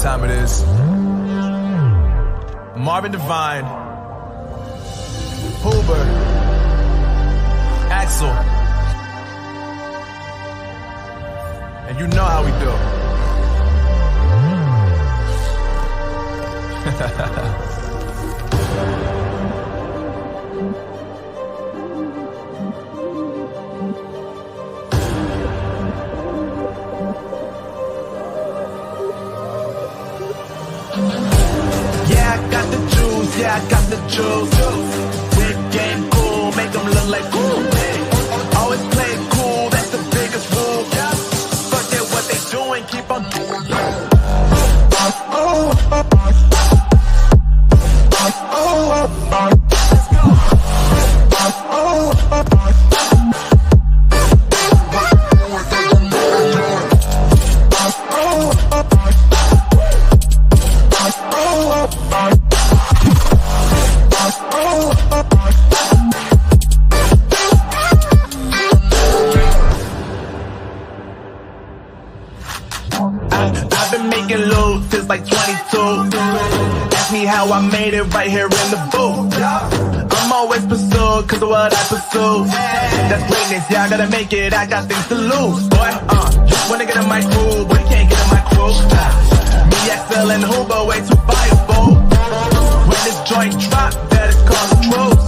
time it is. Marvin Devine, Huber, Axel, and you know how we do. Yeah, I got the juice. Big game cool, make them look like cool. Always play it cool, that's the biggest rule. Forget what they doing, keep on doing. I've been making loot since like 22. Ask me how I made it right here in the booth. I'm always pursued cause of what I pursue. That's greatness, yeah, I gotta make it, I got things to lose. Boy, just wanna get in my crew, but you can't get in my crew. Me, XL, and Huber way too fireable. When this joint drop, better call the troops.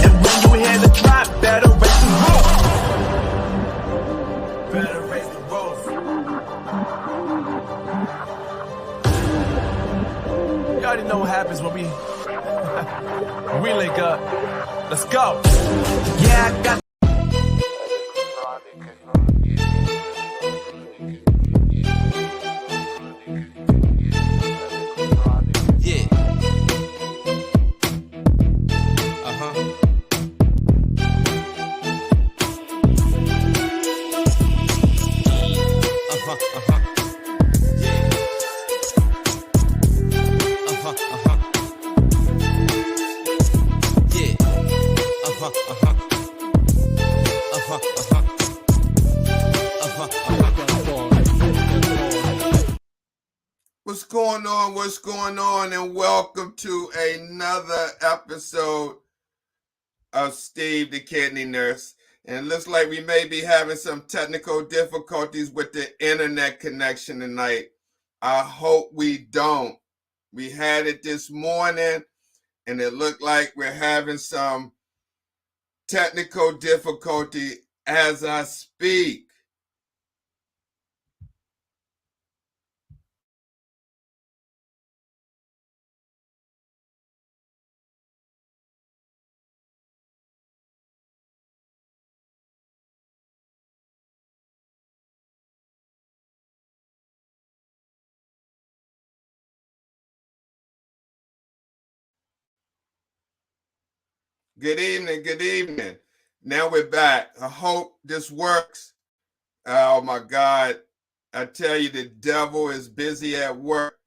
And when you hear the drop, better raise the roof. Better raise the roof. You already know what happens when we link up. Let's go. Yeah, I got. Yeah. What's going on, and welcome to another episode of Steve the Kidney Nurse. And it looks like we may be having some technical difficulties with the internet connection tonight. I hope we don't. We had it this morning, and it looked like we're having some technical difficulty as I speak. Good evening, good evening. Now we're back. I hope this works. Oh my God. I tell you, the devil is busy at work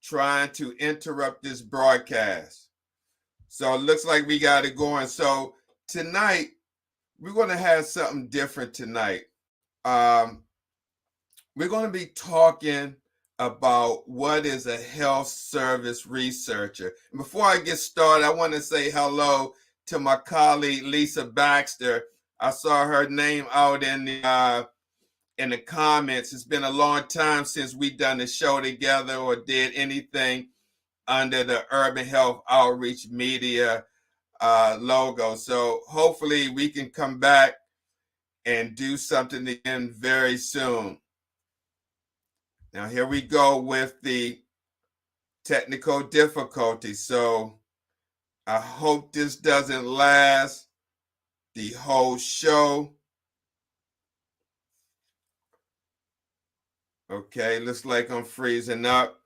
trying to interrupt this broadcast. So it looks like we got it going. So tonight, we're going to have something different tonight. We're going to be talking about what is a health service researcher. And before I get started, I want to say hello to my colleague, Lisa Baxter. I saw her name out in the comments. It's been a long time since we've done a show together or did anything under the Urban Health Outreach Media logo. So hopefully we can come back and do something again very soon. Now here we go with the technical difficulty. So I hope this doesn't last the whole show. Okay, looks like I'm freezing up.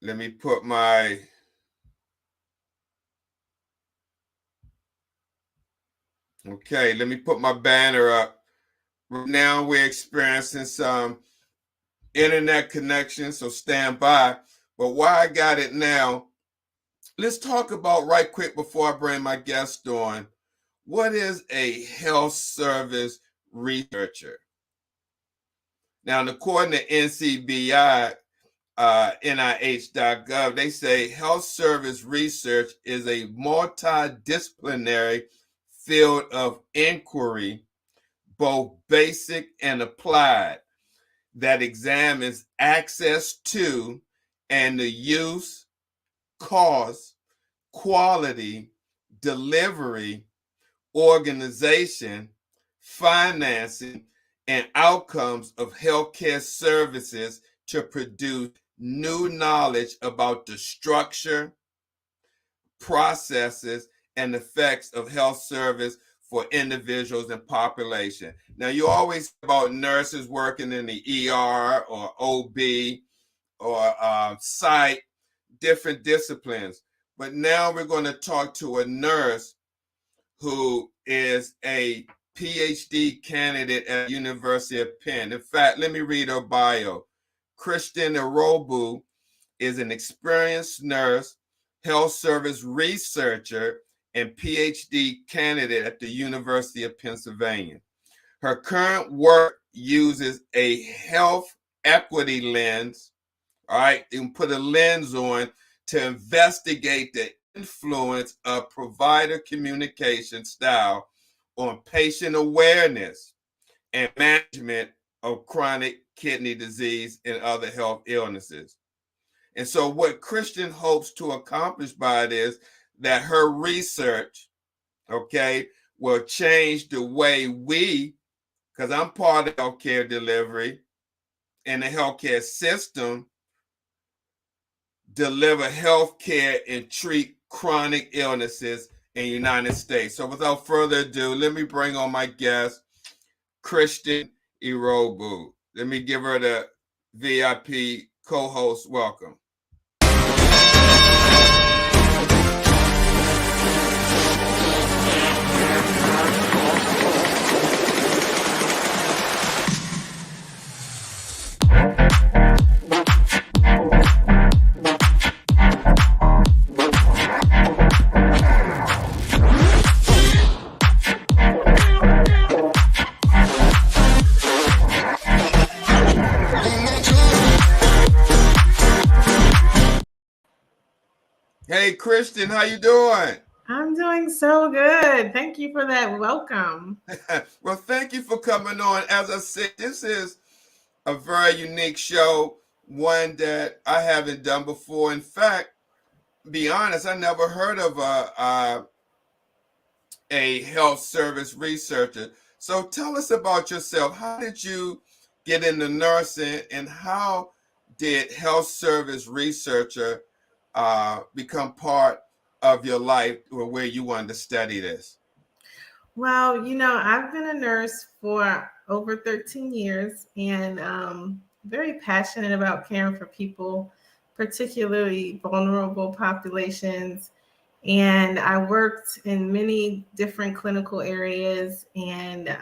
Let me put my banner up. Right now we're experiencing some internet connection, so stand by. But while I got it now, let's talk about right quick before I bring my guest on. What is a health service researcher? Now, according to NCBI, NIH.gov, they say health service research is a multidisciplinary field of inquiry, both basic and applied, that examines access to and the use, cost, quality, delivery, organization, financing, and outcomes of healthcare services to produce new knowledge about the structure, processes, and effects of health service for individuals and population. Now, you always hear about nurses working in the ER or OB or psych, different disciplines. But now we're going to talk to a nurse who is a PhD candidate at the University of Penn. In fact, let me read her bio. Christin Iroegbu is an experienced nurse, health service researcher, and PhD candidate at the University of Pennsylvania. Her current work uses a health equity lens, all right, and put a lens on to investigate the influence of provider communication style on patient awareness and management of chronic kidney disease and other health illnesses. And so what Christian hopes to accomplish by it is that her research, okay, will change the way we, because I'm part of healthcare delivery and the healthcare system, deliver healthcare and treat chronic illnesses in the United States. So without further ado, let me bring on my guest, Christin Iroegbu. Let me give her the VIP co-host welcome. Hey, Christin, how you doing? I'm doing so good. Thank you for that welcome. Well, thank you for coming on. As I said, this is a very unique show, one that I haven't done before. In fact, be honest, I never heard of a health service researcher. So tell us about yourself. How did you get into nursing, and how did health service researcher become part of your life, or where you wanted to study this? Well, I've been a nurse for over 13 years and very passionate about caring for people, particularly vulnerable populations. And I worked in many different clinical areas. And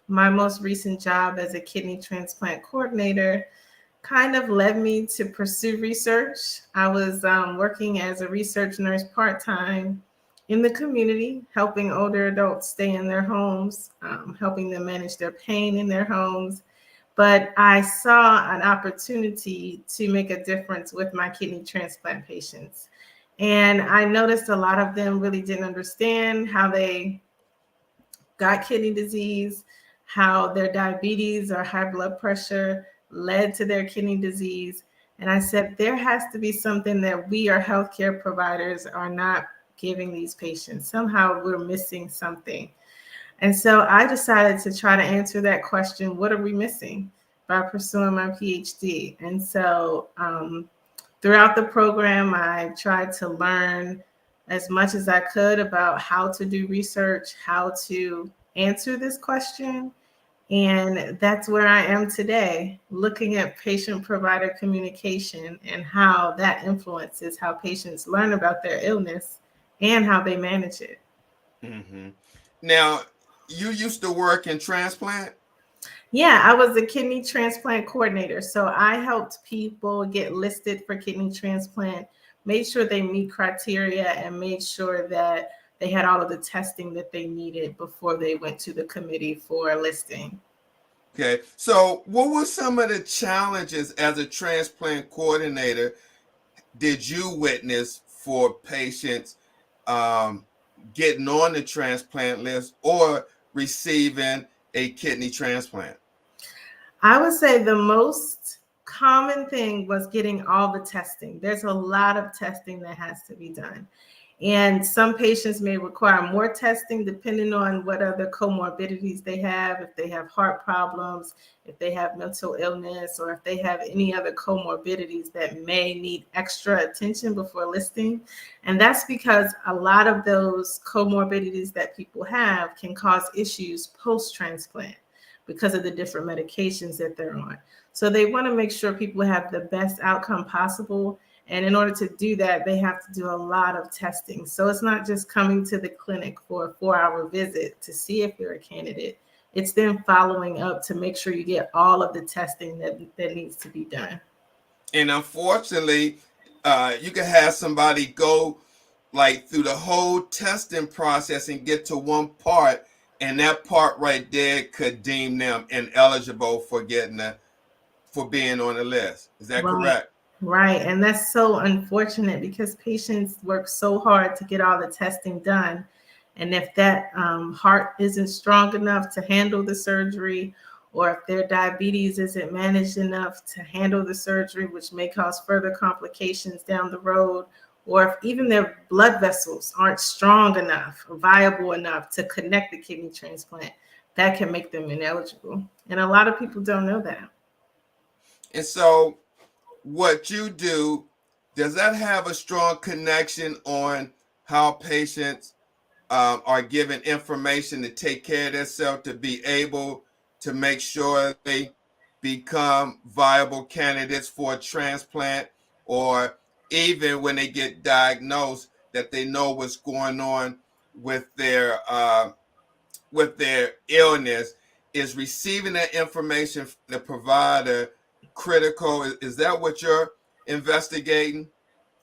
my most recent job as a kidney transplant coordinator kind of led me to pursue research. I was working as a research nurse part-time in the community, helping older adults stay in their homes, helping them manage their pain in their homes. But I saw an opportunity to make a difference with my kidney transplant patients. And I noticed a lot of them really didn't understand how they got kidney disease, how their diabetes or high blood pressure led to their kidney disease. And I said, there has to be something that we, our healthcare providers, are not giving these patients. Somehow we're missing something. And so I decided to try to answer that question, what are we missing, by pursuing my PhD. And so throughout the program, I tried to learn as much as I could about how to do research, how to answer this question. And that's where I am today, looking at patient-provider communication and how that influences how patients learn about their illness and how they manage it. Mm-hmm. Now, you used to work in transplant? Yeah, I was a kidney transplant coordinator. So I helped people get listed for kidney transplant, made sure they meet criteria, and made sure that they had all of the testing that they needed before they went to the committee for listing. Okay. So what were some of the challenges as a transplant coordinator did you witness for patients um, getting on the transplant list or receiving a kidney transplant? I would say the most common thing was getting all the testing. There's a lot of testing that has to be done. And some patients may require more testing depending on what other comorbidities they have, if they have heart problems, if they have mental illness, or if they have any other comorbidities that may need extra attention before listing. And that's because a lot of those comorbidities that people have can cause issues post-transplant because of the different medications that they're on. So they want to make sure people have the best outcome possible. And in order to do that, they have to do a lot of testing. So it's not just coming to the clinic for a 4-hour visit to see if you're a candidate. It's then following up to make sure you get all of the testing that needs to be done. And unfortunately, you can have somebody go like through the whole testing process and get to one part, and that part right there could deem them ineligible for being on the list. Is that Right. correct? Right. And that's so unfortunate because patients work so hard to get all the testing done. And if that heart isn't strong enough to handle the surgery, or if their diabetes isn't managed enough to handle the surgery, which may cause further complications down the road, or if even their blood vessels aren't strong enough or viable enough to connect the kidney transplant, that can make them ineligible. And a lot of people don't know that. And so what you do, does that have a strong connection on how patients are given information to take care of themselves to be able to make sure they become viable candidates for a transplant, or even when they get diagnosed, that they know what's going on with their illness? Is receiving that information from the provider critical? Is that what you're investigating?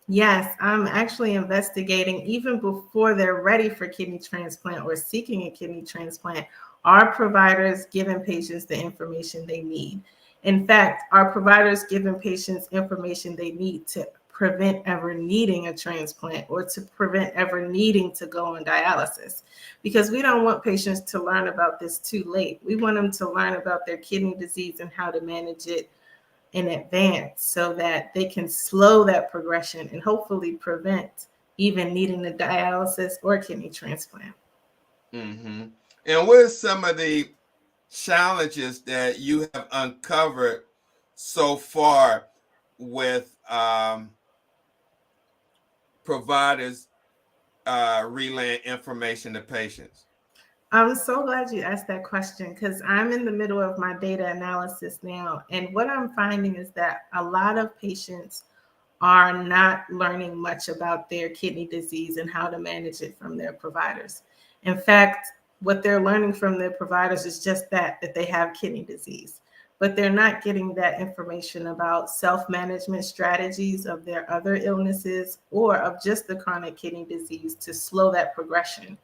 Yes, I'm actually investigating even before they're ready for kidney transplant or seeking a kidney transplant. Are providers giving patients the information they need? In fact, are providers giving patients information they need to prevent ever needing a transplant or to prevent ever needing to go on dialysis? Because we don't want patients to learn about this too late. We want them to learn about their kidney disease and how to manage it in advance so that they can slow that progression and hopefully prevent even needing the dialysis or kidney transplant. Mm-hmm. And what are some of the challenges that you have uncovered so far with providers relaying information to patients? I'm so glad you asked that question because I'm in the middle of my data analysis now. And what I'm finding is that a lot of patients are not learning much about their kidney disease and how to manage it from their providers. In fact, what they're learning from their providers is just that they have kidney disease, but they're not getting that information about self-management strategies of their other illnesses or of just the chronic kidney disease to slow that progression.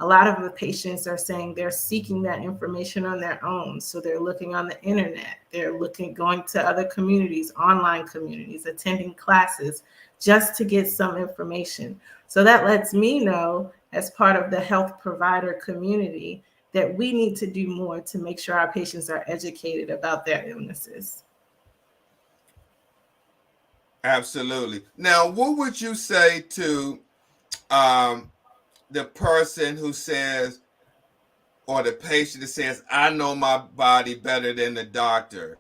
A lot of the patients are saying they're seeking that information on their own. So they're looking on the internet, they're going to other communities, online communities, attending classes just to get some information. So that lets me know, as part of the health provider community, that we need to do more to make sure our patients are educated about their illnesses. Absolutely. Now, what would you say to um, the person who says, or the patient that says, I know my body better than the doctor?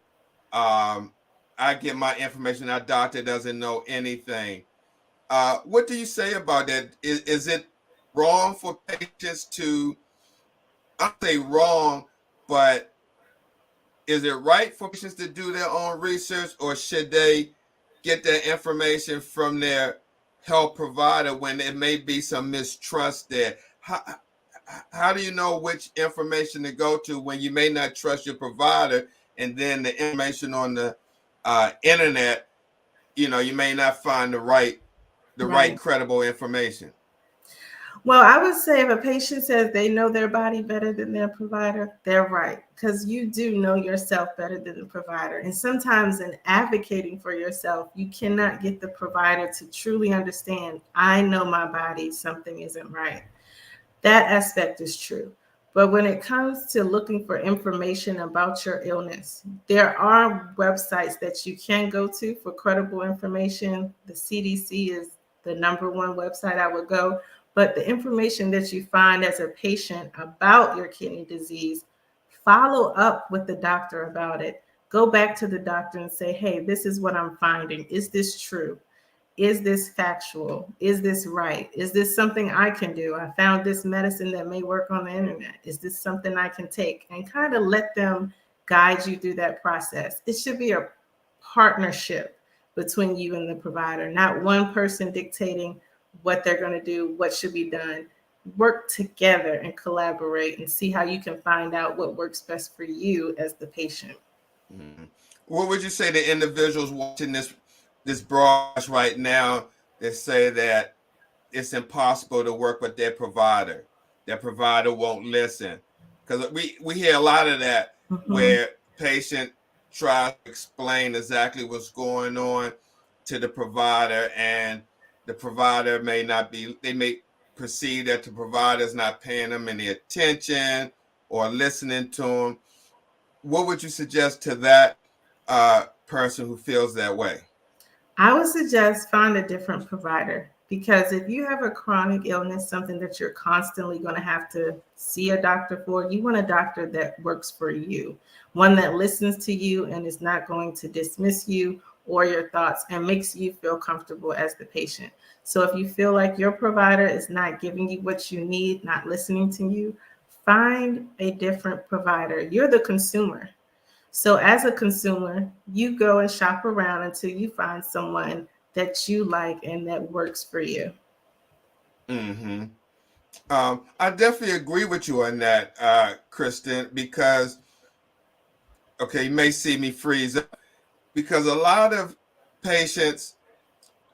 Um, I get my information, that doctor doesn't know anything. What do you say about that? Is it wrong for patients to, I say wrong, but is it right for patients to do their own research, or should they get their information from their health provider when there may be some mistrust there? How do you know which information to go to when you may not trust your provider, and then the information on the internet, you may not find the right Right. credible information? Well, I would say if a patient says they know their body better than their provider, they're right, because you do know yourself better than the provider. And sometimes in advocating for yourself, you cannot get the provider to truly understand, I know my body, something isn't right. That aspect is true. But when it comes to looking for information about your illness, there are websites that you can go to for credible information. The CDC is the number one website I would go. But the information that you find as a patient about your kidney disease, follow up with the doctor about it. Go back to the doctor and say, hey, this is what I'm finding. Is this true? Is this factual? Is this right? Is this something I can do? I found this medicine that may work on the internet. Is this something I can take? And kind of let them guide you through that process. It should be a partnership between you and the provider, not one person dictating what they're going to do, what should be done. Work together and collaborate and see how you can find out what works best for you as the patient. Mm-hmm. What would you say to individuals watching this broadcast right now that say that it's impossible to work with their provider? Their provider won't listen. Because we hear a lot of that where patient tries to explain exactly what's going on to the provider, and the provider they may perceive that the provider is not paying them any attention or listening to them. What would you suggest to that person who feels that way? I would suggest find a different provider, because if you have a chronic illness, something that you're constantly going to have to see a doctor for, you want a doctor that works for you, one that listens to you and is not going to dismiss you or your thoughts and makes you feel comfortable as the patient. So if you feel like your provider is not giving you what you need, not listening to you, find a different provider. You're the consumer. So as a consumer, you go and shop around until you find someone that you like and that works for you. Mm-hmm. I definitely agree with you on that, Christin, because, okay, you may see me freeze up, because a lot of patients,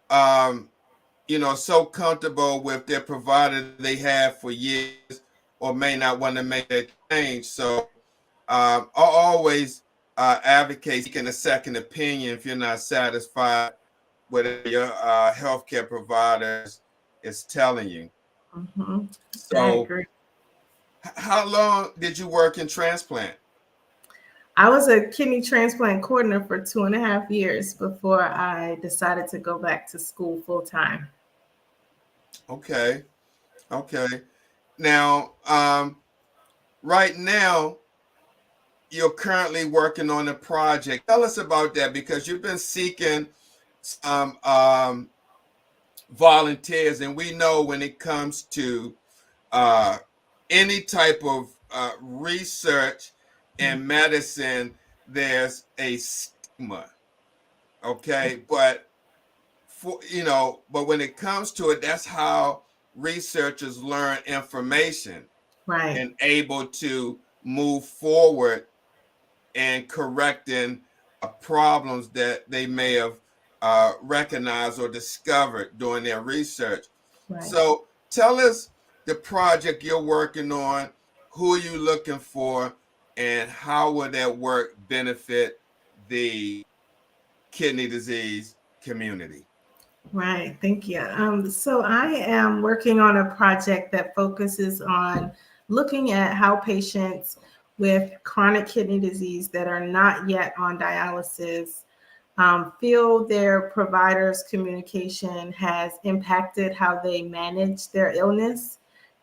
so comfortable with their provider they have for years, or may not want to make that change. So I always advocate seeking a second opinion if you're not satisfied with your healthcare provider is telling you. Mm-hmm. I So agree. how long did you work in transplant? I was a kidney transplant coordinator for 2.5 years before I decided to go back to school full time. Okay. Now, right now, you're currently working on a project. Tell us about that, because you've been seeking some volunteers, and we know when it comes to any type of research in medicine, there's a stigma. Okay, but but when it comes to it, that's how researchers learn information Right. and able to move forward and correcting problems that they may have recognized or discovered during their research. Right. So tell us the project you're working on, who are you looking for, and how will that work benefit the kidney disease community? Right. Thank you. So I am working on a project that focuses on looking at how patients with chronic kidney disease that are not yet on dialysis feel their provider's communication has impacted how they manage their illness,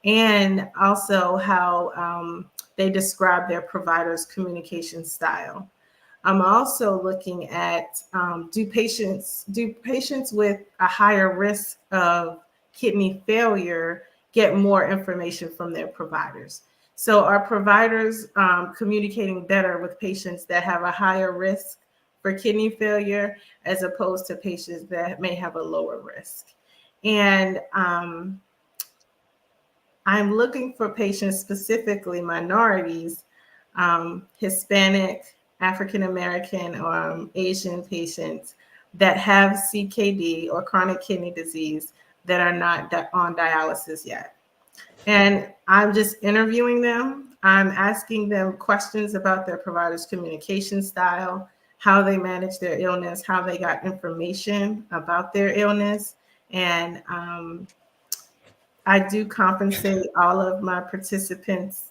and also how they describe their provider's communication style. I'm also looking at do patients with a higher risk of kidney failure get more information from their providers? So are providers communicating better with patients that have a higher risk for kidney failure as opposed to patients that may have a lower risk? And I'm looking for patients, specifically minorities, Hispanic, African American, or Asian patients that have CKD or chronic kidney disease that are not on dialysis yet. And I'm just interviewing them. I'm asking them questions about their provider's communication style, how they manage their illness, how they got information about their illness. And I do compensate all of my participants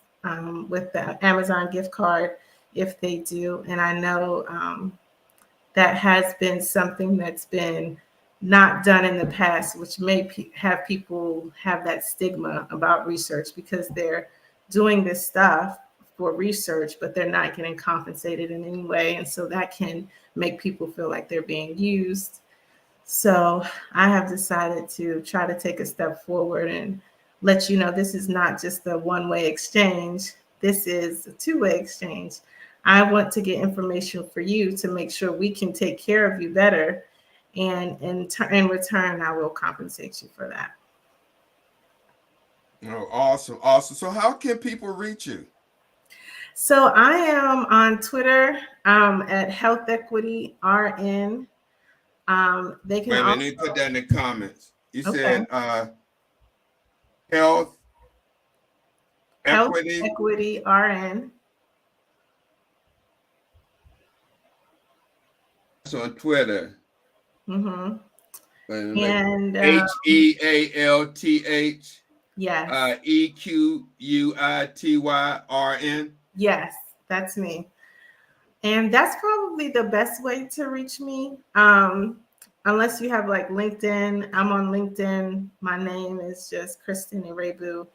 with the Amazon gift card if they do. And I know that has been something that's been not done in the past, which may have people have that stigma about research because they're doing this stuff for research, but they're not getting compensated in any way. And so that can make people feel like they're being used. So I have decided to try to take a step forward and let you know this is not just a one-way exchange. This is a two-way exchange. I want to get information for you to make sure we can take care of you better. And in return, I will compensate you for that. Oh, awesome. Awesome. So how can people reach you? So I am on Twitter at Health Equity RN. They can Wait a minute, also, let me put that in the comments. You okay. said Health Equity. Health Equity RN. That's on Twitter. Mm-hmm. And HEALTH. Yes. EQUITYRN. Yes, that's me. And that's probably the best way to reach me. Unless you have like LinkedIn, I'm on LinkedIn. My name is just Christin Iroegbu.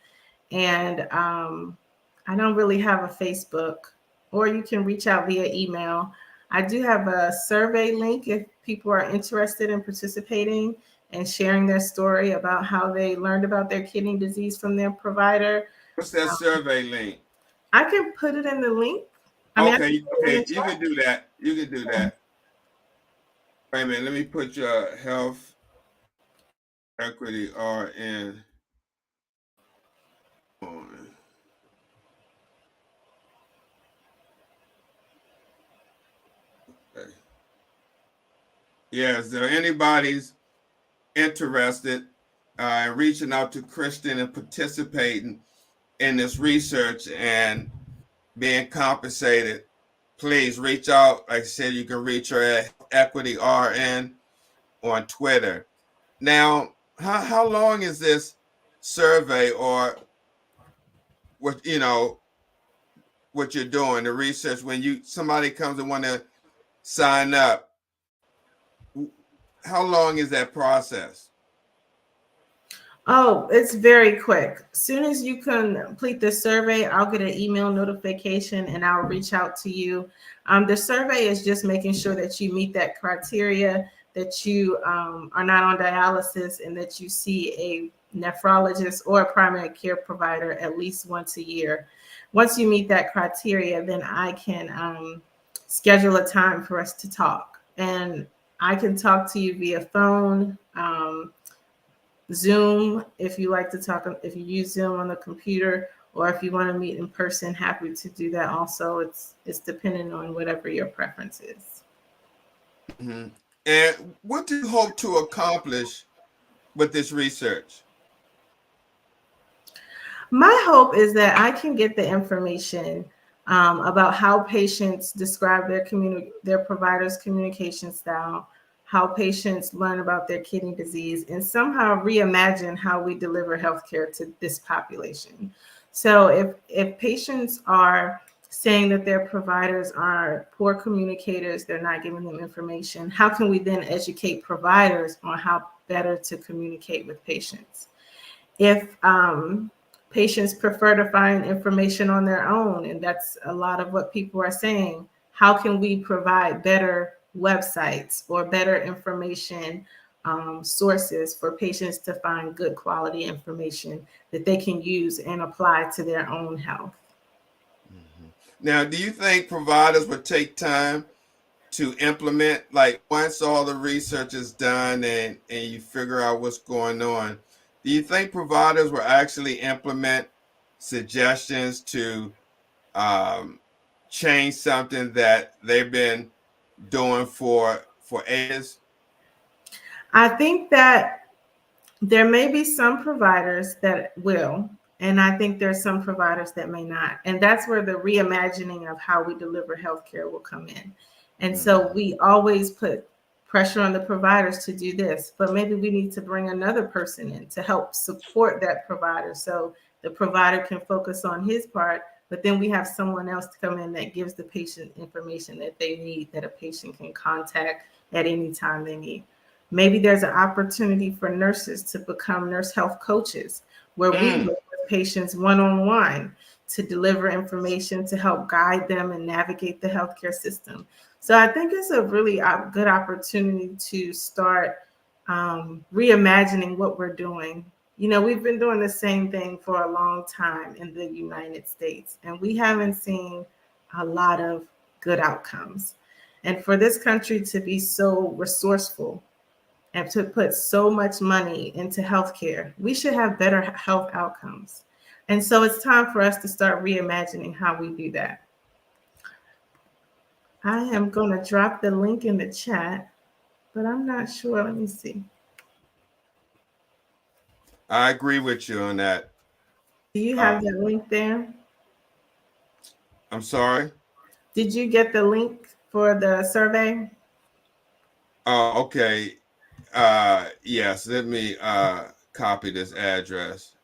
And I don't really have a Facebook, or you can reach out via email. I do have a survey link if people are interested in participating and sharing their story about how they learned about their kidney disease from their provider. What's that survey link? I can put it in the link. Okay, you can do that. You can do that. Wait a minute, let me put your Health Equity RN on. Okay. Yeah, so anybody's interested in reaching out to Christin and participating in this research and being compensated, please reach out. Like I said, you can reach her at Equity RN on Twitter. Now, how long is this survey, or what what you're doing, the research, when somebody comes and want to sign up? How long is that process? Oh, it's very quick. As soon as you complete the survey, I'll get an email notification and I'll reach out to you. The survey is just making sure that you meet that criteria, that you are not on dialysis, and that you see a nephrologist or a primary care provider at least once a year. Once you meet that criteria, then I can schedule a time for us to talk. And I can talk to you via phone, Zoom, if you like to talk, if you use Zoom on the computer, or if you want to meet in person, happy to do that also. It's dependent on whatever your preference is. Mm-hmm. And what do you hope to accomplish with this research? My hope is that I can get the information about how patients describe their provider's communication style, how patients learn about their kidney disease, and somehow reimagine how we deliver healthcare to this population. So if patients are saying that their providers are poor communicators, they're not giving them information, how can we then educate providers on how better to communicate with patients? If patients prefer to find information on their own, and that's a lot of what people are saying, how can we provide better websites or better information sources for patients to find good quality information that they can use and apply to their own health? Mm-hmm. Now, do you think providers would take time to implement, like once all the research is done and you figure out what's going on, do you think providers will actually implement suggestions to change something that they've been doing for ages? I think that There may be some providers that will, and I think there's some providers that may not. And that's where the reimagining of how we deliver healthcare will come in. And so we always put pressure on the providers to do this, but maybe we need to bring another person in to help support that provider so the provider can focus on his part, but then we have someone else to come in that gives the patient information that they need, that a patient can contact at any time they need. Maybe there's an opportunity for nurses to become nurse health coaches, where we work with patients one-on-one to deliver information to help guide them and navigate the healthcare system. So I think it's a really good opportunity to start reimagining what we're doing. You know, we've been doing the same thing for a long time in the United States, and we haven't seen a lot of good outcomes. And for this country to be so resourceful and to put so much money into healthcare, we should have better health outcomes. And so it's time for us to start reimagining how we do that. I am going to drop the link in the chat, but I'm not sure. Let me see. I agree with you on that. Do you have that link there? I'm sorry? Did you get the link for the survey? Oh, okay. Yes, let me copy this address.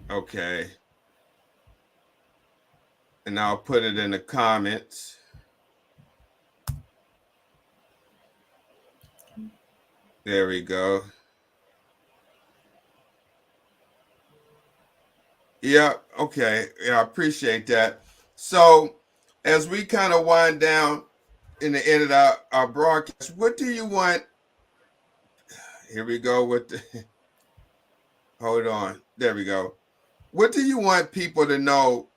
Okay. And I'll put it in the comments. There we go. Yeah, okay. Yeah, I appreciate that. So as we kind of wind down in the end of our broadcast, what do you want? Here we go with the, hold on. There we go. What do you want people to know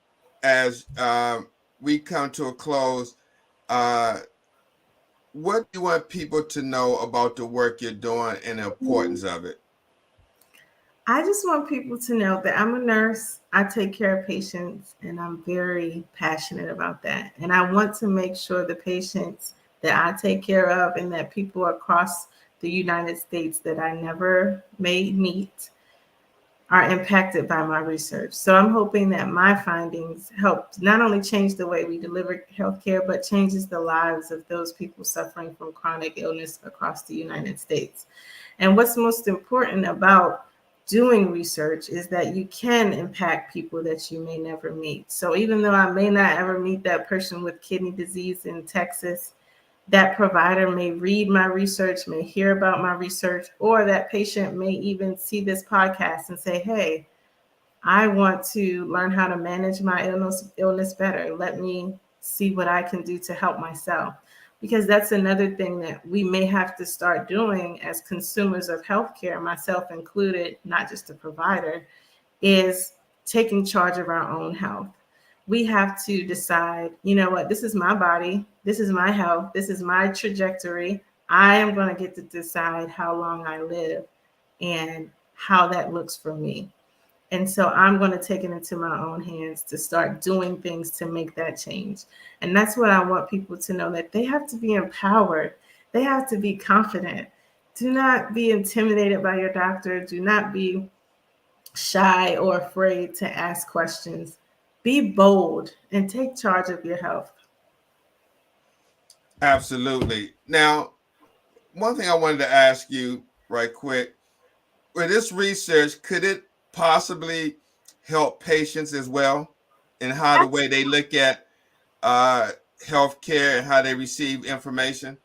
as we come to a close? What do you want people to know about the work you're doing and the importance of it? I just want people to know that I'm a nurse. I take care of patients, and I'm very passionate about that. And I want to make sure the patients that I take care of and that people across the United States that I never may meet are impacted by my research. So I'm hoping that my findings help not only change the way we deliver healthcare, but changes the lives of those people suffering from chronic illness across the United States. And what's most important about doing research is that you can impact people that you may never meet. So even though I may not ever meet that person with kidney disease in Texas, that provider may read my research, may hear about my research, or that patient may even see this podcast and say, hey, I want to learn how to manage my illness better. Let me see what I can do to help myself. Because that's another thing that we may have to start doing as consumers of healthcare, myself included, not just a provider, is taking charge of our own health. We have to decide, you know what, this is my body, this is my health, this is my trajectory. I am going to get to decide how long I live and how that looks for me. And so I'm going to take it into my own hands to start doing things to make that change. And that's what I want people to know, that they have to be empowered. They have to be confident. Do not be intimidated by your doctor. Do not be shy or afraid to ask questions. Be bold and take charge of your health. Absolutely. Now, one thing I wanted to ask you right quick, with this research, could it possibly help patients as well in how the way they look at healthcare and how they receive information?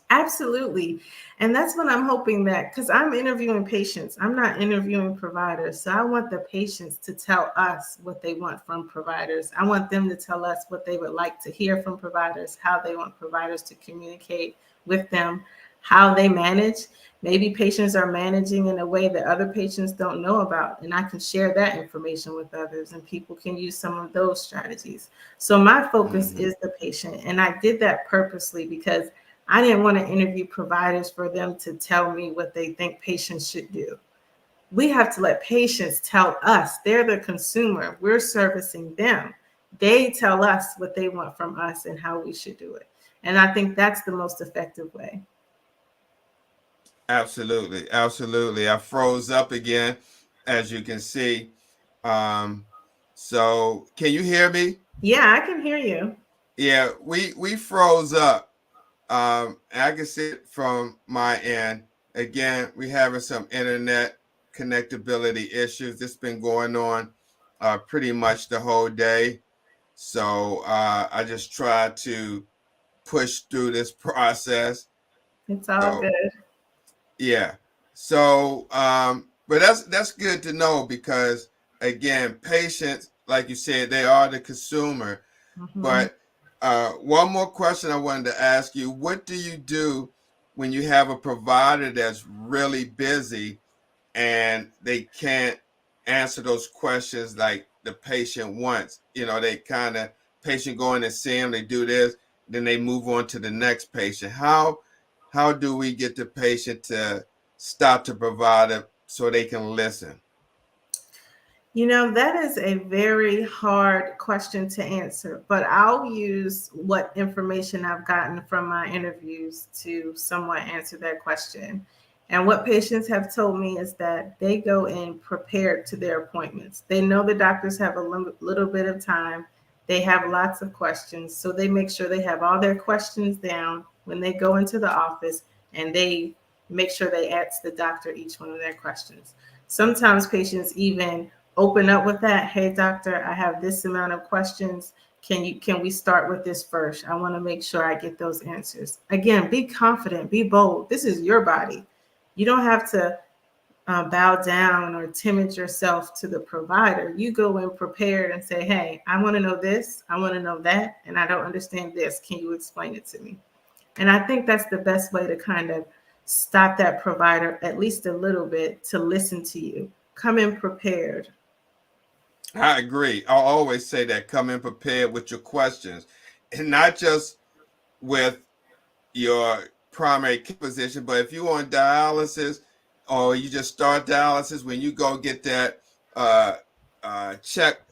Absolutely. And that's what I'm hoping, that because I'm interviewing patients, I'm not interviewing providers. So I want the patients to tell us what they want from providers. I want them to tell us what they would like to hear from providers, how they want providers to communicate with them, how they manage. Maybe patients are managing in a way that other patients don't know about, and I can share that information with others, and people can use some of those strategies. So my focus is the patient, and I did that purposely because I didn't want to interview providers for them to tell me what they think patients should do. We have to let patients tell us. They're the consumer. We're servicing them. They tell us what they want from us and how we should do it. And I think that's the most effective way. Absolutely, absolutely. I froze up again, as you can see. So can you hear me? Yeah, I can hear you. Yeah, we froze up. I can see it from my end. Again, we having some internet connectability issues. This been going on pretty much the whole day. So I just try to push through this process. It's all So good. yeah. So but that's good to know because again, patients, like you said, they are the consumer. Mhm. But one more question I wanted to ask you: what do you do when you have a provider that's really busy and they can't answer those questions like the patient wants? You know, they kind of patient going to see them, they do this, then they move on to the next patient. How do we get the patient to stop the provider so they can listen? You know, that is a very hard question to answer, but I'll use what information I've gotten from my interviews to somewhat answer that question. And what patients have told me is that they go in prepared to their appointments. They know the doctors have a little bit of time. They have lots of questions. So they make sure they have all their questions down when they go into the office, and they make sure they ask the doctor each one of their questions. Sometimes patients even open up with that. Hey doctor, I have this amount of questions. Can we start with this first? I want to make sure I get those answers. Again, be confident, be bold. This is your body. You don't have to bow down or timid yourself to the provider. You go in prepared and say, hey, I want to know this, I want to know that, and I don't understand this. Can you explain it to me? And I think that's the best way to kind of stop that provider at least a little bit to listen to you. Come in prepared. I agree. I'll always say that come in prepared with your questions and not just with your primary care physician, but if you're on dialysis or you just start dialysis, when you go get that uh,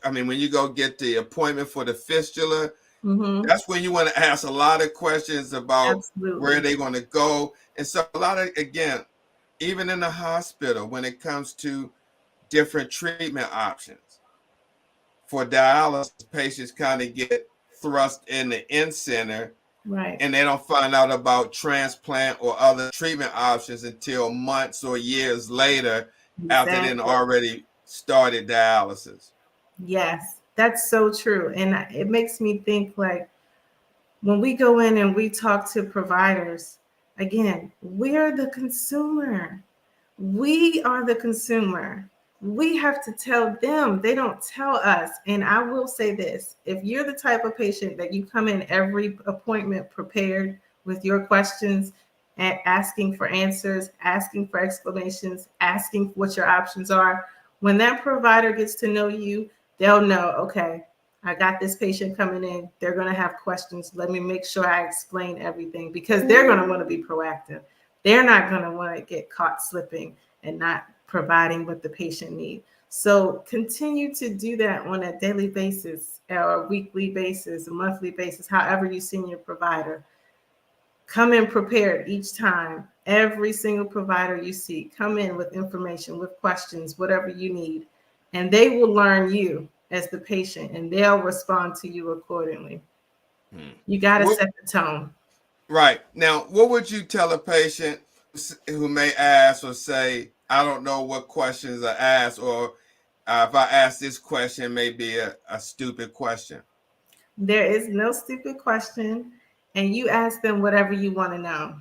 when you go get the appointment for the fistula, Mm-hmm. that's when you want to ask a lot of questions about where Absolutely. they're going to go. And so a lot of, again, even in the hospital, when it comes to different treatment options for dialysis, patients kind of get thrust in the in-center Right. and they don't find out about transplant or other treatment options until months or years later after they've Exactly. already started dialysis. Yes, that's so true. And it makes me think like when we go in and we talk to providers, again, we're the consumer. We are the consumer. We have to tell them. They don't tell us. And I will say this, if you're the type of patient that you come in every appointment prepared with your questions and asking for answers, asking for explanations, asking what your options are, when that provider gets to know you, they'll know, okay, I got this patient coming in. They're going to have questions. Let me make sure I explain everything, because they're going to want to be proactive. They're not going to want to get caught slipping and not providing what the patient needs. So continue to do that on a daily basis or a weekly basis, a monthly basis, however you see your provider. Come in prepared each time. Every single provider you see, come in with information, with questions, whatever you need. And they will learn you as the patient, and they'll respond to you accordingly. Hmm. You got to What, set the tone. right. Now, what would you tell a patient who may ask or say, I don't know what questions are asked, or if I ask this question, it may be a stupid question? There is no stupid question, and you ask them whatever you want to know.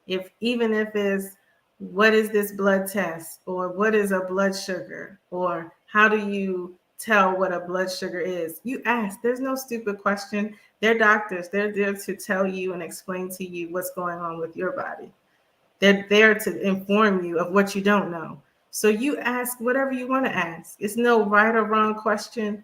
If even if it's what is this blood test, or what is a blood sugar, or how do you tell what a blood sugar is, you ask. There's no stupid question. They're doctors. They're there to tell you and explain to you what's going on with your body. They're there to inform you of what you don't know. So you ask whatever you want to ask. It's no right or wrong question.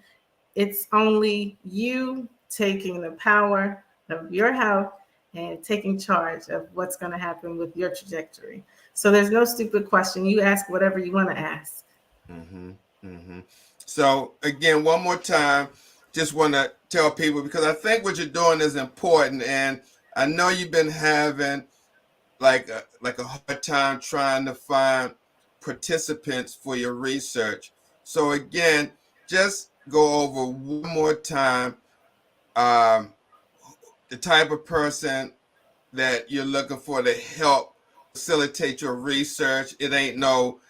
It's only you taking the power of your health and taking charge of what's going to happen with your trajectory. So there's no stupid question. You ask whatever you want to ask. Mm-hmm. Mm-hmm. So again, one more time, just want to tell people because I think what you're doing is important, and I know you've been having like a hard time trying to find participants for your research. So again, just go over one more time um, the type of person that you're looking for to help facilitate your research. It ain't no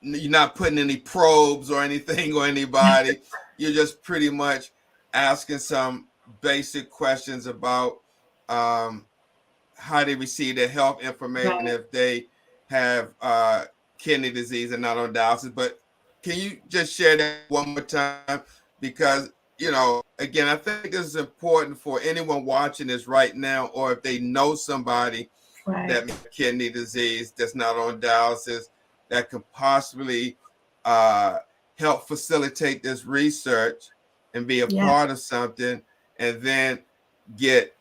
you're not putting any probes or anything on anybody. You're just pretty much asking some basic questions about how they receive their health information Right. if they have kidney disease and not on dialysis. But can you just share that one more time? Because, again, I think this is important for anyone watching this right now, or if they know somebody Right. that has kidney disease that's not on dialysis, that could possibly help facilitate this research and be a part of something, and then get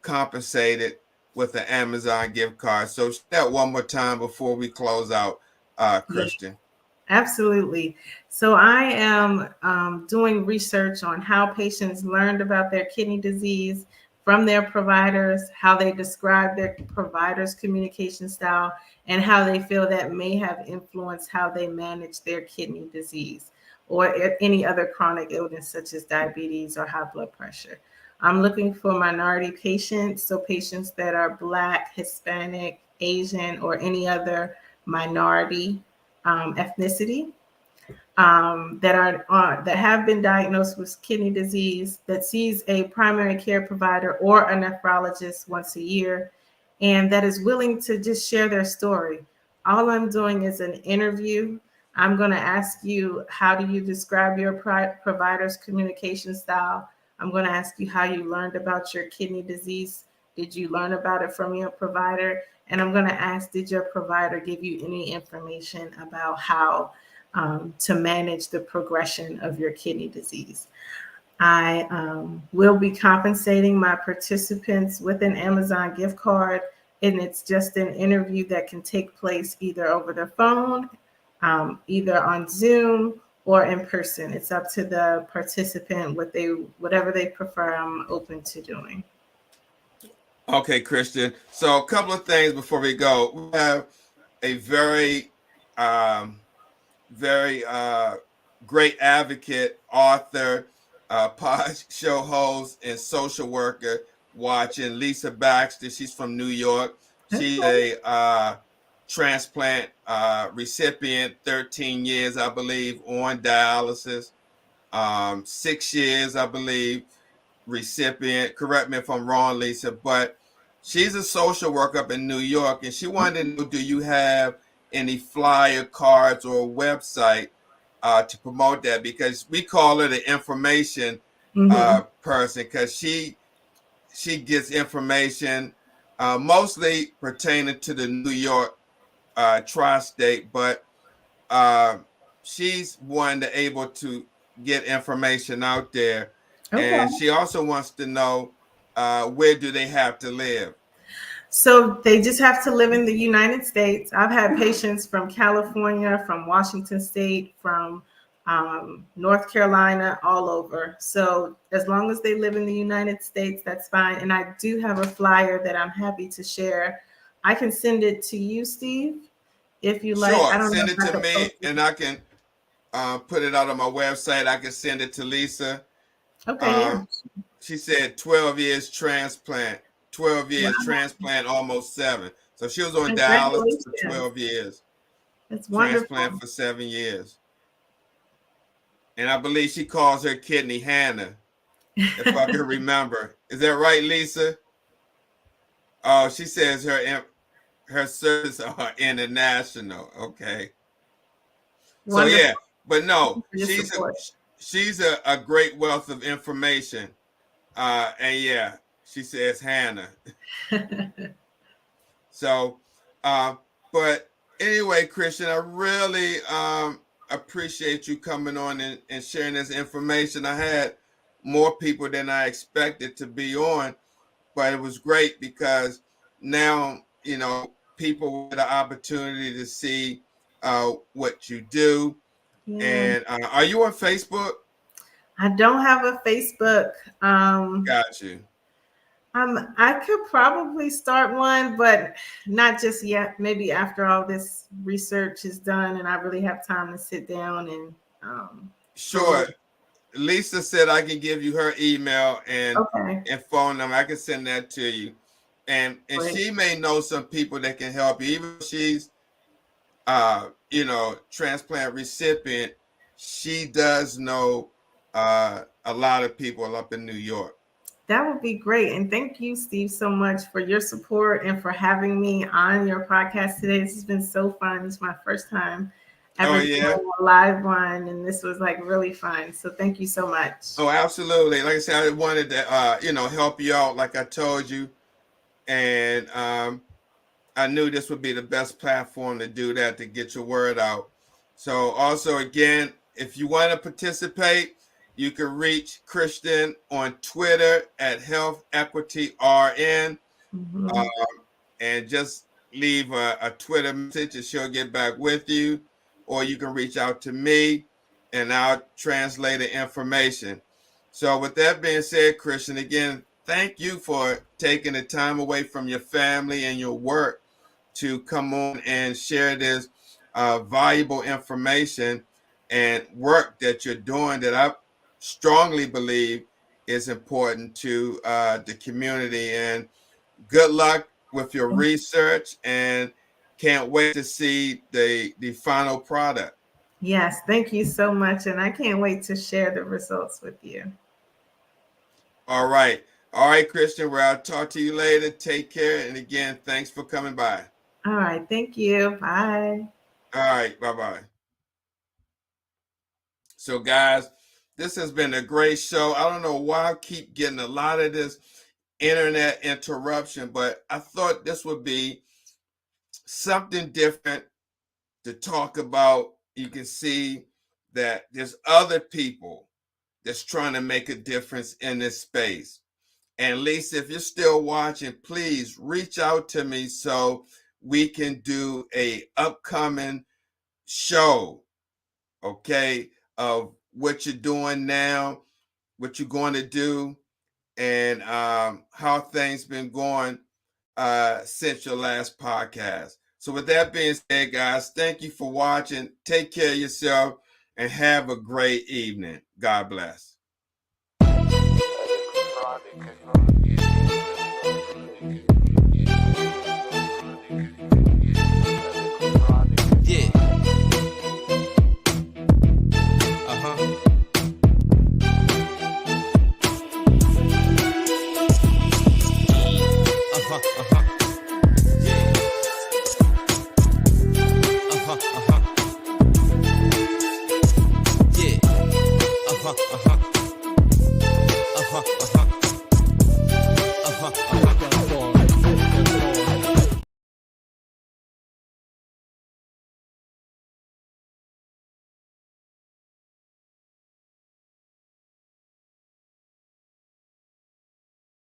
compensated with an Amazon gift card. So that one more time before we close out, Christin. Absolutely. So I am doing research on how patients learned about their kidney disease from their providers, how they describe their providers' communication style, and how they feel that may have influenced how they manage their kidney disease or any other chronic illness such as diabetes or high blood pressure. I'm looking for minority patients, so patients that are Black, Hispanic, Asian, or any other minority ethnicity that have been diagnosed with kidney disease, that sees a primary care provider or a nephrologist once a year, and that is willing to just share their story. All I'm doing is an interview. I'm going to ask you, how do you describe your provider's communication style? I'm going to ask you how you learned about your kidney disease. Did you learn about it from your provider? And I'm going to ask, did your provider give you any information about how to manage the progression of your kidney disease? I will be compensating my participants with an Amazon gift card, and it's just an interview that can take place either over the phone, either on Zoom or in person. It's up to the participant, whatever they prefer. I'm open to doing. Okay, Christian. So a couple of things before we go. We have a very, very great advocate, author, pod show host, and social worker watching, Lisa Baxter. She's from New York. She's a transplant recipient, 13 years, I believe, on dialysis, 6 years, I believe, recipient. Correct me if I'm wrong, Lisa, but she's a social worker up in New York, and she wanted to know, do you have any flyer, cards, or a website to promote that? Because we call her the information person, because she gets information mostly pertaining to the New York tri-state, but she's one that able to get information out there. And she also wants to know, where do they have to live? So they just have to live in the United States. I've had patients from California, from Washington State, from North Carolina, all over. So as long as they live in the United States, that's fine. And I do have a flyer that I'm happy to share. I can send it to you, Steve, if you like. I don't Send know it to me, and I can put it out on my website. I can send it to Lisa. Okay. She said 12 years transplant, 12 years transplant, almost 7. So she was on dialysis for 12 years. That's wonderful. Transplant for 7 years. And I believe she calls her kidney Hannah, if I can remember. Is that right, Lisa? Oh, she says her services are international. Okay. Wonderful. So yeah, but no, she's a great wealth of information. And yeah, she says Hannah. So, but anyway, Christian, I really appreciate you coming on and sharing this information. I had more people than I expected to be on, but it was great because now, people with the opportunity to see what you do. Yeah. And are you on Facebook? I don't have a Facebook. Got you. I could probably start one, but not just yet. Maybe after all this research is done and I really have time to sit down and Sure. Lisa said I can give you her email and okay. phone number. I can send that to you. And Great. she may know some people that can help you. Even if she's transplant recipient, she does know a lot of people up in New York. That would be great. And thank you, Steve, so much for your support and for having me on your podcast today. This has been so fun. It's my first time ever doing a live one, and this was like really fun. So thank you so much. Oh, absolutely. Like I said, I wanted to help you out, like I told you. And I knew this would be the best platform to do that, to get your word out. So also, again, if you want to participate, you can reach Christin on Twitter at Health Equity RN, and just leave a Twitter message and she'll get back with you. Or you can reach out to me and I'll translate the information. So with that being said, Christin, again, thank you for taking the time away from your family and your work to come on and share this valuable information and work that you're doing that I strongly believe is important to the community. And good luck with your research, and can't wait to see the final product. Yes, thank you so much. And I can't wait to share the results with you. All right, Christin, well, I'll talk to you later. Take care. And again, thanks for coming by. All right, thank you. Bye. All right, bye-bye. So guys, this has been a great show. I don't know why I keep getting a lot of this internet interruption, but I thought this would be something different to talk about. You can see that there's other people that's trying to make a difference in this space. And Lisa, if you're still watching, please reach out to me so we can do a upcoming show, okay, of what you're doing now, what you're going to do, and how things been going since your last podcast. So with that being said, guys, thank you for watching. Take care of yourself and have a great evening. God bless.